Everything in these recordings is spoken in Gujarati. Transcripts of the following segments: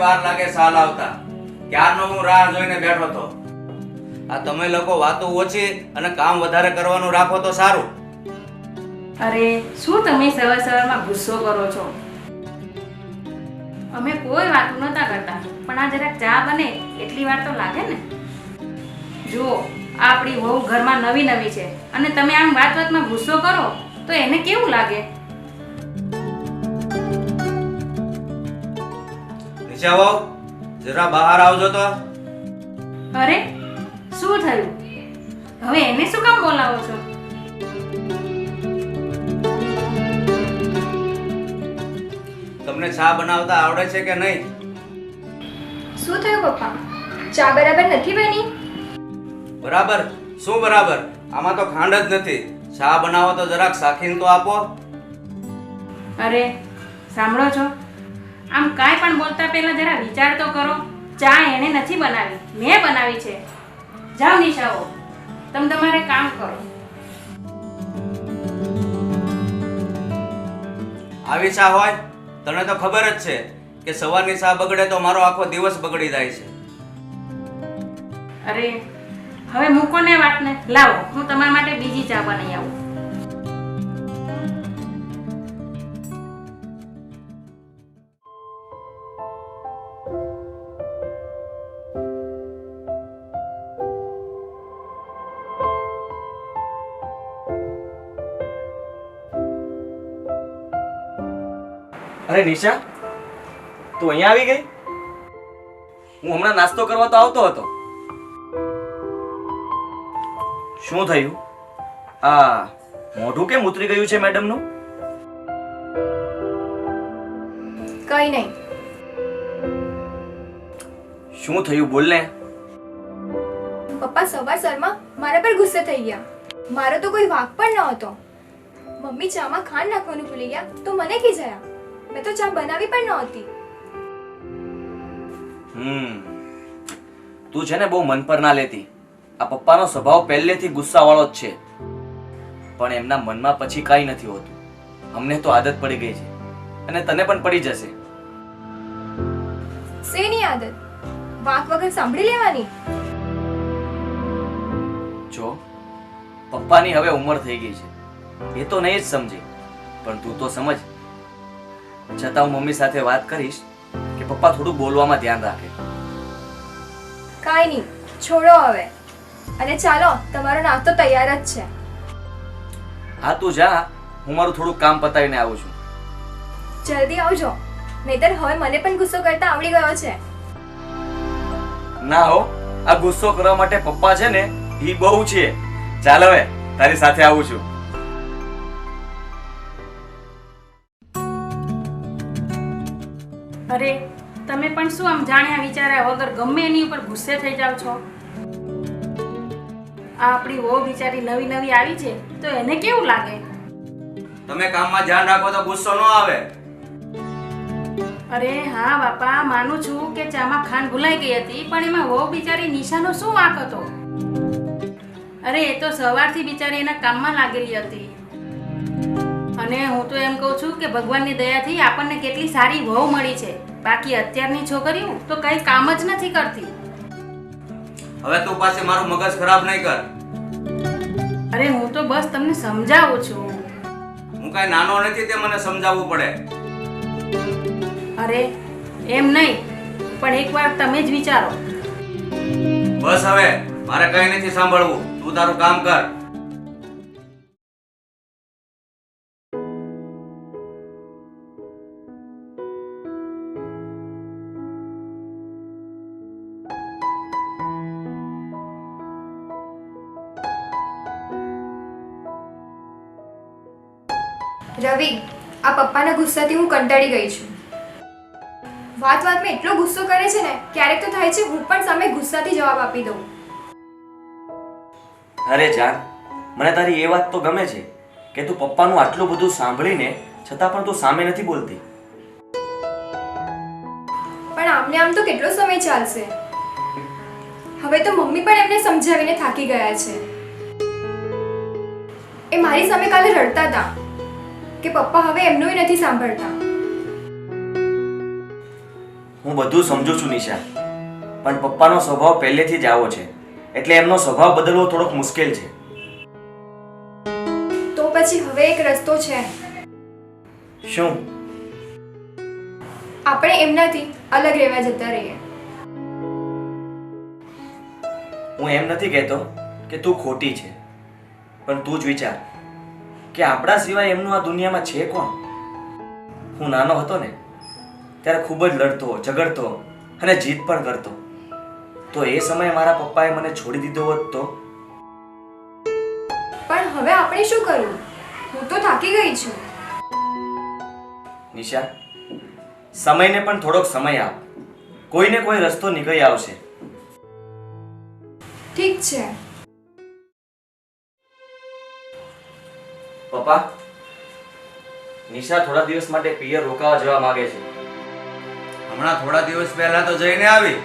વાર લાગે સાલ આવતા. ક્યારનો હું રાહ જોઈને બેઠો તો. આ તમે લોકો વાતો ઓછી અને કામ વધારે કરવાનું રાખો તો સારું. અરે શું તમે સવારમાં ગુસ્સો કરો છો? અમે કોઈ વાતો નતા કરતા, પણ આ જરાક ચા બને એટલી વાર તો લાગે ને. જુઓ, આપણી વહુ ઘરમાં નવી નવી છે અને તમે આમ વાતમાં ગુસ્સો કરો તો એને કેવું લાગે? નિશા વહુ, જરા બહાર આવજો તો. અરે શું થયું? હવે એને શું કામ બોલાવો છો? તમને ચા બનાવતા આવડે છે કે નહીં? શું થયું પપ્પા? ચા બરાબર નથી બની? બરાબર? શું બરાબર? આમાં તો ખાંડ જ નથી. ચા બનાવો તો જરાક સાખીને તો આપો. અરે સાંભળો છો, આમ કાંઈ પણ બોલતા પહેલા જરા વિચાર તો કરો. ચા એને નથી બનાવી, મેં બનાવી છે. જાઓ નિશાઓ, તમે તમારે કામ કરો. આવી ચા હોય? તને તો ખબર જ છે કે સવારની ચા બગડે તો મારો આખો દિવસ બગડી જાય છે. અરે હવે મૂકો ને વાતને. લાવો, હું તમારા માટે બીજી ચા બનાવી આવું. અરે નિશા, તું અહીંયા આવી ગઈ? હું હમણાં નાસ્તો કરવા તો આવતો હતો. શું થયું? આ મોઢું કેમ ઉતરી ગયું છે મેડમનું? કઈ નહીં. શું થયું બોલ ને. પપ્પા સવારમાં મારા પર ગુસ્સે થઈ ગયા. મારો તો કોઈ વાંક પણ નહોતો. મમ્મી ચામાં ખાંડ નાખવાનું ભૂલી ગયા તો મને ખીજાયા. મેં તો ચા બનાવી પણ નહોતી. તું છે ને બહુ મન પર ના લેતી. આ પપ્પાનો સ્વભાવ પહેલેથી ગુસ્સાવાળો જ છે, પણ એમના મનમાં પછી કાંઈ નથી હોતું. અમને તો આદત પડી ગઈ છે અને તને પણ પડી જશે. શેની આદત? વાંક વગર સાંભળી લેવાની. જો પપ્પાની હવે ઉંમર થઈ ગઈ છે, એ તો નહીં જ સમજે, પણ તું તો સમજ. છતાં હું મમ્મી સાથે વાત કરીશ કે પપ્પા થોડું બોલવામાં ધ્યાન રાખે. કાંઈ નહીં, છોડો હવે. અને ચાલો, તમારો નાસ્તો તૈયાર જ છે. હા તું જા, હું મારું થોડું કામ પતાવીને આવું છું. જલ્દી આવજો, નહીતર હવે મને પણ ગુસ્સો કરતા આવડી ગયો છે. ના હો, આ ગુસ્સો કરવા માટે પપ્પા છે ને ઈ બહુ છે. ચાલ હવે તારી સાથે આવું છું. અરે તમે પણ શું આમ જાણ્યા વિચાર્યા વગર ગમે એની ઉપર ગુસ્સે થઈ જાવ છો? આ આપણી વહુ બિચારી નવી નવી આવી છે તો એને કેવું લાગે? તમે કામમાં ધ્યાન રાખો તો ગુસ્સો ન આવે. અરે હા બાપા, માનું છું કે ચામાં ખાંડ ભૂલાઈ ગઈ હતી, પણ એમાં વહુ બિચારી નિશાનો શું વાંક હતો? અરે એ તો સવારથી બિચારી એના કામમાં લાગેલી હતી. અને હું તો એમ કહું છું કે ભગવાનની દયાથી આપણને કેટલી સારી વહુ મળી છે. બાકી અત્યારની છોકરીઓ તો કઈ કામ જ નથી કરતી. હવે તું પાછી મારું મગજ ખરાબ નહીં કર. અરે હું તો બસ તમને સમજાવું છું. હું કઈ નાનો નથી તે મને સમજાવવું પડે. અરે એમ નહીં, પણ એકવાર તમે જ વિચારો. બસ હવે મારે કઈ નથી સાંભળવું. તું તારું કામ કર. રવિ, આ પપ્પાના ગુસ્સાથી હું કંટાળી ગઈ છું. વાતમાં એટલો ગુસ્સો કરે છે ને, ક્યારેક તો થાય છે હું પણ સામે ગુસ્સાથી જવાબ આપી દઉં. અરે જાન, મને તારી એ વાત તો ગમે છે કે તું પપ્પાનું આટલું બધું સાંભળીને છતાં પણ તું સામે નથી બોલતી. પણ આમને આમ તો કેટલો સમય ચાલશે? હવે તો મમ્મી પણ એમને સમજાવીને થાકી ગયા છે. એ મારી સામે કાલે રડતા હતા કે પપ્પા હવે એમનું નથી સાંભળતા. હું બધું સમજુ છું નિશા, પણ પપ્પાનો સ્વભાવ પહેલેથી જ આવો છે, એટલે એમનો સ્વભાવ બદલવો થોડોક મુશ્કેલ છે. તો પછી હવે એક રસ્તો છે. શું? આપણે એમનાથી અલગ રહેવા જતા રહીએ. હું એમ નથી કહેતો કે તું ખોટી છે, પણ તું જ વિચાર કે આપણા સિવાય એમનું આ દુનિયામાં છે કોણ? હું નાનો હતો ને ત્યારે ખૂબ જ લડતો, ઝઘડતો અને જીદ પણ કરતો. તો એ સમયે મારા પપ્પાએ મને છોડી દીધો હોત તો? પણ હવે આપણે શું કરવું? હું તો થાકી ગઈ છું. નિશા, સમયને પણ થોડોક સમય આપ. કોઈને કોઈ રસ્તો નીકળી આવશે. ઠીક છે. પપ્પા, નિશા થોડા દિવસ માટે પિયર રોકાવા જવા માંગે છે. હમણાં થોડા દિવસ પહેલા તો જઈને આવી.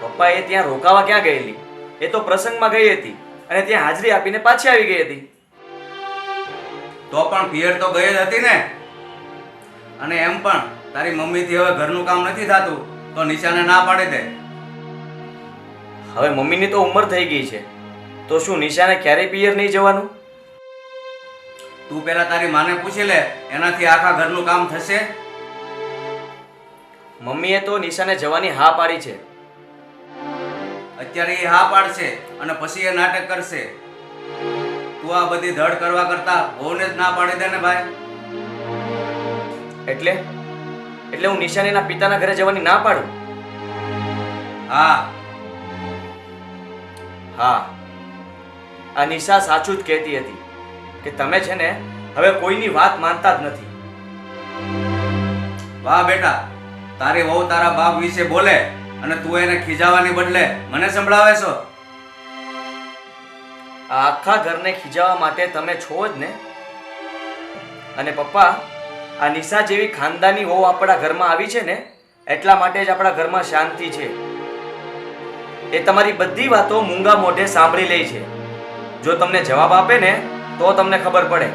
પપ્પા, એ ત્યાં રોકાવા ક્યાં ગયેલી? એ તો પ્રસંગમાં ગઈ હતી અને ત્યાં હાજરી આપીને પાછી આવી ગઈ હતી. તો પણ પિયર તો ગઈ જ હતી ને. અને એમ પણ તારી મમ્મીથી હવે ઘરનું કામ નથી થતું તો નિશાને ના પાડી દે. હવે મમ્મીની તો ઉંમર થઈ ગઈ છે, તો શું નિશાને ક્યારેય પિયર નહીં જવાનું? તું પહેલા તારી માને પૂછી લે, એનાથી આખા ઘરનું કામ થશે? મમ્મીએ તો નિશાને જવાની હા પાડી છે. અત્યારે એ હા પાડશે અને પછી એ નાટક કરશે. તું આ બધી ધડ કરવા કરતા વહુને જ ના પાડી દે ને ભાઈ. એટલે હું નિશાને એના પિતાના ઘરે જવાની ના પાડું? હા, આ નિશા સાચું જ કહેતી હતી કે તમે છે ને હવે કોઈની વાત માનતા જ નથી. વાહ બેટા, તારી વહુ તારા બાપ વિશે બોલે અને તું એને ખીજાવાની બદલે મને સંભળાવે છો. આ આખા ઘરને ખીજાવવા માટે તમે છો જ ને. અને પપ્પા, આ નિશા જેવી ખાનદાની વહુ આપણા ઘરમાં આવી છે ને એટલા માટે જ આપણા ઘરમાં શાંતિ છે. એ તમારી બધી વાતો મૂંગા મોઢે સાંભળી લે છે. જો તમને જવાબ આપે ને તો તમને ખબર પડે.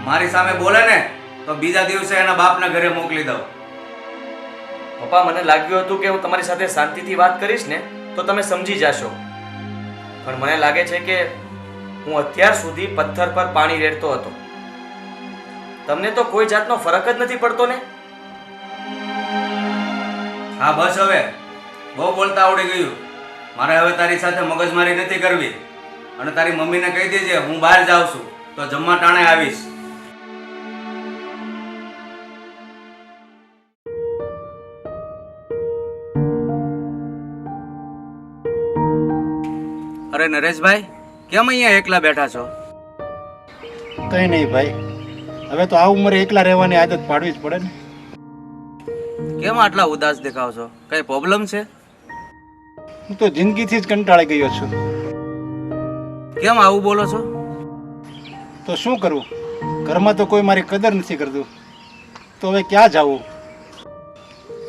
મારી સામે બોલે ને તો બીજા દિવસે એના બાપના ઘરે મોકલી દઉં. પપ્પા, મને લાગ્યું હતું કે હું તમારી સાથે શાંતિથી વાત કરીશ ને તો તમે સમજી જશો, પણ મને લાગે છે કે હું અત્યાર સુધી પથ્થર પર પાણી રેડતો હતો. તમને તો કોઈ જાતનો ફરક જ નથી પડતો ને. હા બસ, હવે બહુ બોલતા આવડી ગયું. મારે હવે તારી સાથે મગજમારી નથી કરવી. અને તારી મમ્મીને કહી દેજે હું બહાર જાઉં છું તો જમવા ટાણે આવીશ. અરે નરેશભાઈ, કેમ અહીંયા એકલા બેઠા છો? કંઈ નહીં ભાઈ, હવે તો આ ઉંમરે એકલા રહેવાની આદત પાડવી જ પડે ને. કેમ આટલા ઉદાસ દેખાવ છો? કઈ પ્રોબ્લેમ છે? હું તો જિંદગીથી જ કંટાળી ગયો છું. કેમ આવું બોલો છો? તો શું કરું, ઘરમાં તો કોઈ મારી કદર નથી કરતું, તો હવે ક્યાં જાવું?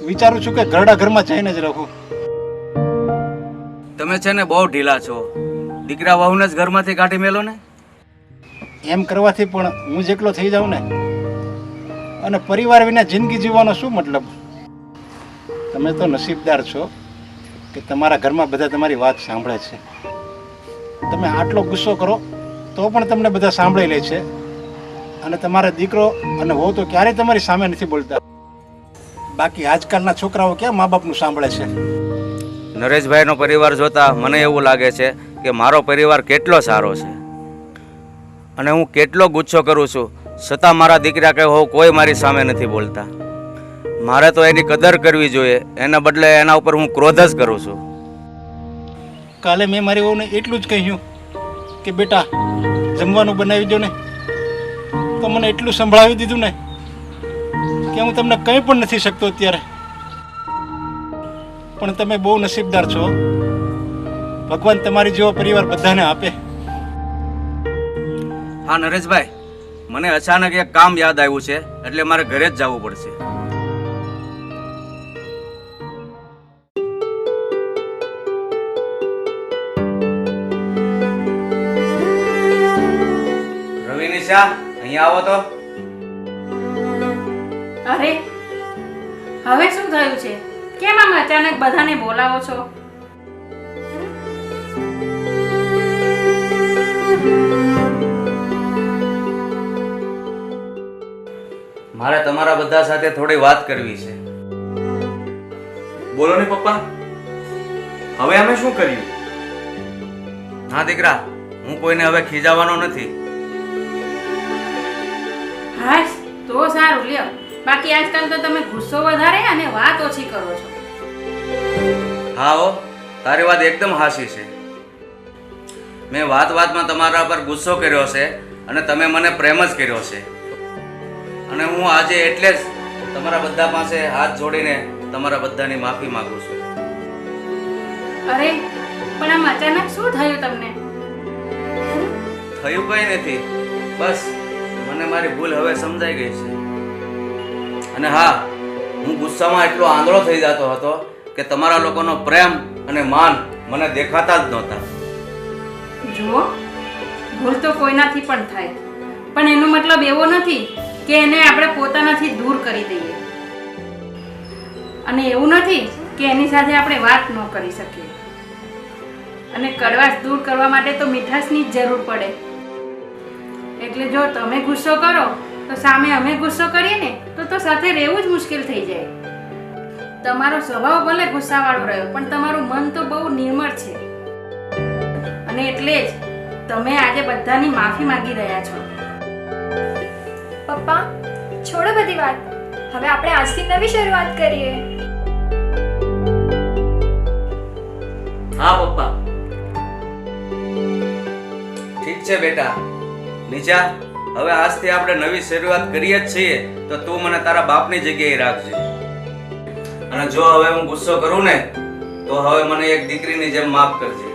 વિચારું છું કે ઘરડા ઘરમાં જઈને જ રહું. તમે છે ને બહુ ઢીલા છો. દીકરા વહુને જ ઘરમાંથી કાઢી મેલો ને. એમ કરવાથી પણ હું જ એકલો થઈ જાઉં ને, અને પરિવાર વિના જિંદગી જીવવાનો શું મતલબ? તમે તો નસીબદાર છો કે તમારા ઘરમાં બધા તમારી વાત સાંભળે છે. તમે આટલો ગુસ્સો કરો તો પણ તમને બધા સાંભળી લે છે, અને તમારા દીકરો અને વહુ તો ક્યારેય તમારી સામે નથી બોલતા. બાકી આજકાલના છોકરાઓ ક્યાં મા બાપનું સાંભળે છે? નરેશભાઈનો પરિવાર જોતા મને એવું લાગે છે કે મારો પરિવાર કેટલો સારો છે, અને હું કેટલો ગુસ્સો કરું છું છતાં મારા દીકરા કે હો કોઈ મારી સામે નથી બોલતા. મારે તો એની કદર કરવી જોઈએ, એના બદલે એના ઉપર હું ક્રોધ જ કરું છું. કાલે મેં મારી વહુને એટલું જ કહ્યું કે બેટા જમવાનું બનાવી દો ને, તો મને એટલું સંભળાવી દીધું ને કે હું તમને કંઈ પણ નથી શકતો અત્યારે. પણ તમે બહુ નસીબદાર છો. ભગવાન તમારી જેવો પરિવાર બધાને આપે. હા નરેશભાઈ, મને અચાનક એક કામ યાદ આવ્યું છે, એટલે મારે ઘરે જ જવું પડશે. રવિ નિશા, અહીંયા આવો તો. અરે હવે શું થયું છે? કેમ આમ અચાનક બધાને બોલાવો છો? મારે તમારા બધા સાથે થોડી વાત કરવી છે. બોલો ને પપ્પા, હવે અમે શું કર્યું? હા દીકરા, હું કોઈને હવે ખીજાવાનો નથી. હાશ, તો સારું લ્યો. બાકી આજકાલ તો તમે ગુસ્સો વધારે અને વાત ઓછી કરો છો. હા હો, તારી વાત એકદમ હાચી છે. મેં વાતમાં તમારા પર ગુસ્સો કર્યો છે અને તમે મને પ્રેમ જ કર્યો છે. અને હું આજે એટલે જ તમારા બધા પાસે હાથ જોડીને તમારા બધાની માફી માંગુ છું. અરે પણ આમ અચાનક શું થયું તમને? થયું કંઈ નથી, બસ મને મારી ભૂલ હવે સમજાઈ ગઈ છે. અને હા, હું ગુસ્સામાં એટલો આંધળો થઈ જતો હતો કે તમારા લોકોનો પ્રેમ અને માન મને દેખાતા જ નહોતા. જુઓ, ભૂલ તો કોઈનાથી પણ થાય, પણ એનો મતલબ એવો નથી કે એને આપણે પોતાનાથી દૂર કરી દઈએ. અને એવું નથી કે એની સાથે આપણે વાત ન કરી શકીએ. અને કડવાશ દૂર કરવા માટે તો મીઠાશની જ જરૂર પડે. એટલે જો તમે ગુસ્સો કરો તો સામે અમે ગુસ્સો કરીએ ને તો સાથે રહેવું જ મુશ્કેલ થઈ જાય. તમારો સ્વભાવ ભલે ગુસ્સાવાળો રહ્યો, પણ તમારું મન તો બહુ નિર્મળ છે. અને એટલે જ તમે આજે બધાની માફી માંગી રહ્યા છો. પપ્પા, છોડો બધી વાત. હવે આપણે આજથી નવી શરૂઆત કરીએ. હા પપ્પા. ઠીક છે બેટા. નીચા, હવે આજથી આપણે નવી શરૂઆત કરીએ જ છીએ, તો તું મને તારા બાપની જગ્યાએ રાખજે. અને જો હવે હું ગુસ્સો કરું ને તો હવે મને એક દીકરીની જેમ માફ કરજે.